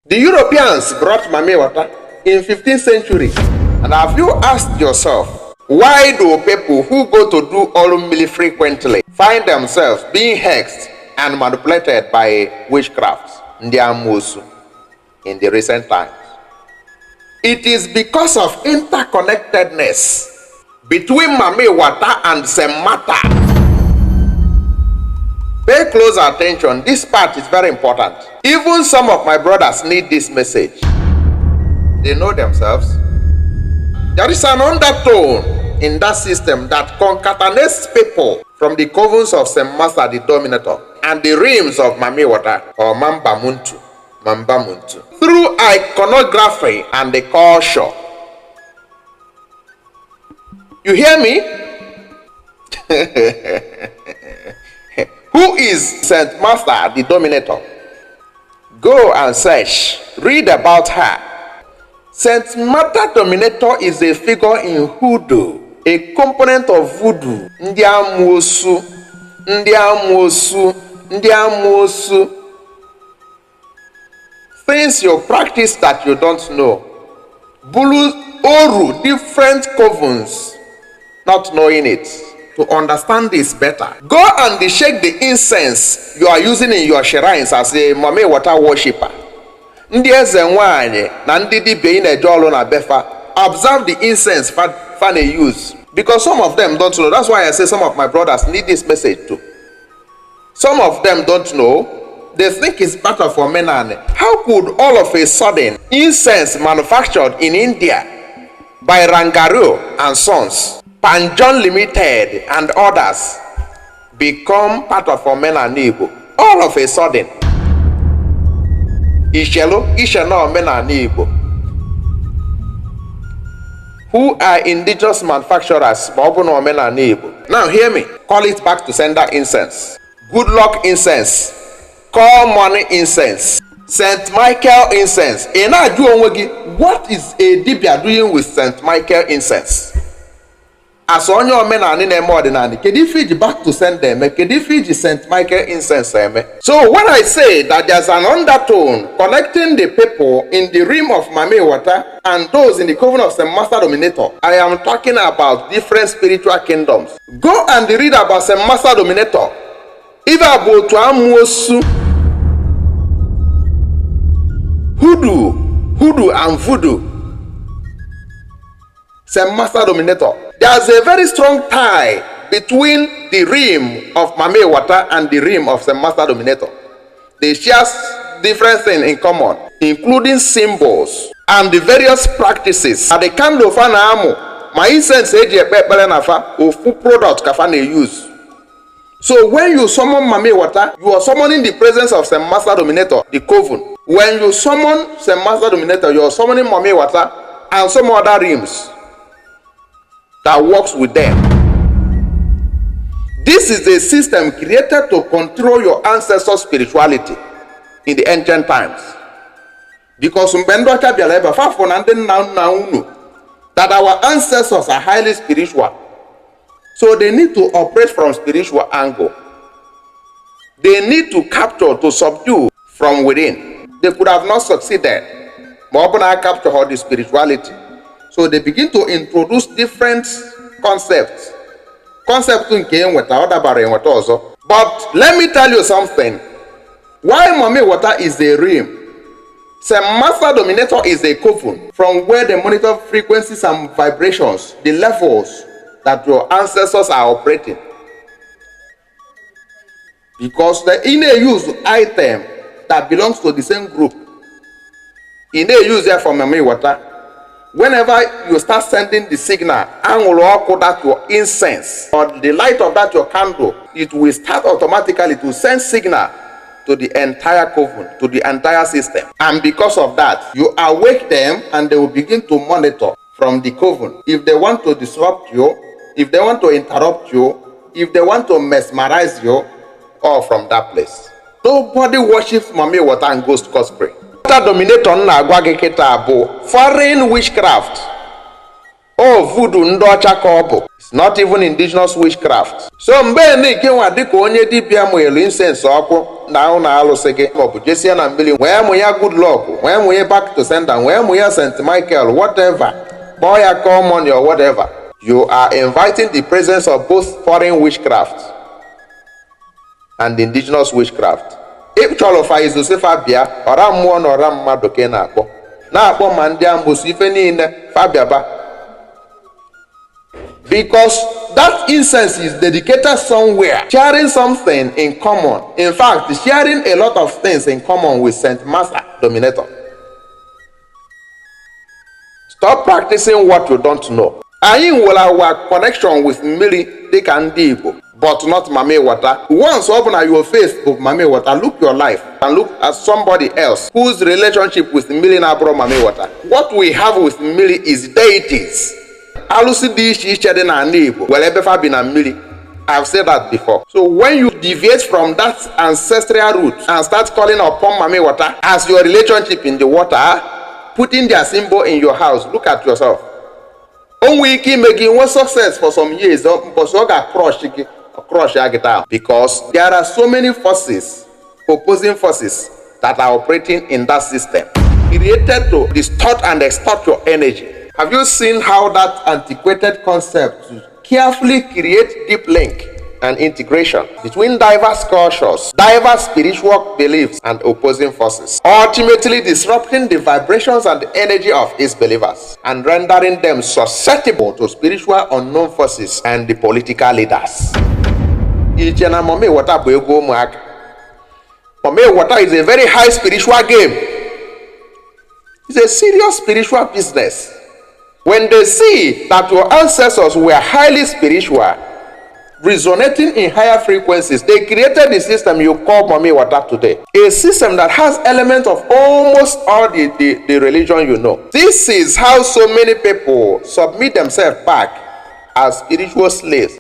The Europeans brought Mamiwater in 15th century. And have you asked yourself, why do people who go to do Olumili frequently find themselves being hexed and manipulated by witchcraft, Ndiamusu, in the recent times? It is because of interconnectedness between Mamiwater and Semata. Pay close attention. This part is very important. Even some of my brothers need this message. They know themselves. There is an undertone in that system that concatenates people from the covens of Semata the Dominator and the realms of Mamiwater or Mambamuntu through iconography and the culture. You hear me? Who is Saint Martha the Dominator? Go and search, read about her. Saint Martha Dominator is a figure in hoodoo, a component of voodoo. Ndiamusu. Things you practice that you don't know. Bulu Oru, different covens, not knowing it. To understand this better, go and shake the incense you are using in your shrines as a Mamiwater worshipper. Observe the incense fan use. Because some of them don't know. That's why I say some of my brothers need this message too. Some of them don't know. They think it's better for men. How could all of a sudden incense manufactured in India by Rangaru and Sons, Panjon Limited and others become part of men Igbo? All of a sudden. Ishelo men Igbo, who are indigenous manufacturers. Now hear me. Call it back to sender incense, good luck incense, call money incense, St. Michael incense. What is a Dibia doing with St. Michael incense? As on your men are in a modern, can you feed back to send them? Can you feed St. Michael incense? So when I say that there's an undertone connecting the people in the realm of Mamiwater and those in the coven of St. Master Dominator, I am talking about different spiritual kingdoms. Go and read about St. Master Dominator. Even about Amusu, hoodoo and voodoo. St. Master Dominator. There's a very strong tie between the realm of Mamiwater and the realm of St. Master Dominator. They share different things in common, including symbols and the various practices. At the candle of an amo, my incense or food product kafane use. So when you summon Mamiwater, you are summoning the presence of St. Master Dominator, the coven. When you summon St. Master Dominator, you are summoning Mamiwater and some other realms that works with them. This is a system created to control your ancestors' spirituality in the ancient times. Because that our ancestors are highly spiritual. So they need to operate from spiritual angle. They need to capture, to subdue from within. They could have not succeeded. But capture all the spirituality. So they begin to introduce different concepts. But let me tell you something. Why Mamiwater is a realm, St. Master Dominator is a coven from where they monitor frequencies and vibrations, the levels that your ancestors are operating. Because the inner use item that belongs to the same group, inner use there from Mamiwater. Whenever you start sending the signal, that your incense or the light of that your candle, it will start automatically to send signal to the entire coven, to the entire system. And because of that, you awake them and they will begin to monitor from the coven. If they want to disrupt you, if they want to interrupt you, if they want to mesmerize you, or from that place. Nobody worships Mamiwater and goes to cosplay. Dominator na agwageketa abo foreign witchcraft. Oh, voodoo ndocha kobo. not even indigenous witchcraft. So mgbe na-ike nwa dịka onye dibịa mụnyelu incense ọkụ na ụlọ alụsị gị maọbụ jesie na mmiri wee mụ ya good luck, wee mụ ya back to sender, wee mụ ya St. Michael, whatever, kpọọ ya call money or whatever, you are inviting the presence of both foreign witchcraft and indigenous witchcraft. If chọrọ fa izusefa bịa ọra mmụọ na ọra mmadụ ka ị na-akpọ ma ndị amụsụ ife niile fa bịaba. Because that incense is dedicated somewhere, sharing something in common. In fact, sharing a lot of things in common with Saint Master Dominator. Stop practicing what you don't know. Anyị will our connection with mmiri dịka ndị Igbo, but not Mamiwater. Once open your faith of Mamiwater, look your life and look at somebody else whose relationship with mmiri na abụrụ Mamiwater. What we have with mmiri is deities. Alụsị dị iche iche dị na ndị Igbo were ebe fa bi na mmiri. I've said that before. So when you deviate from that ancestral root and start calling upon Mamiwater as your relationship in the water, putting their symbol in your house, look at yourself. Only ike ime gị nwee success for some years, but ọ ga-crush ya down, because there are so many forces, opposing forces, that are operating in that system, created to distort and extort your energy. Have you seen how that antiquated concept carefully create deep link and integration between diverse cultures, diverse spiritual beliefs, and opposing forces, ultimately disrupting the vibrations and the energy of its believers and rendering them susceptible to spiritual unknown forces and the political leaders? Mamiwater is a very high spiritual game. It's a serious spiritual business. When they see that your ancestors were highly spiritual, resonating in higher frequencies, they created the system you call Mamiwater today. A system that has elements of almost all the religion you know. This is how so many people submit themselves back as spiritual slaves.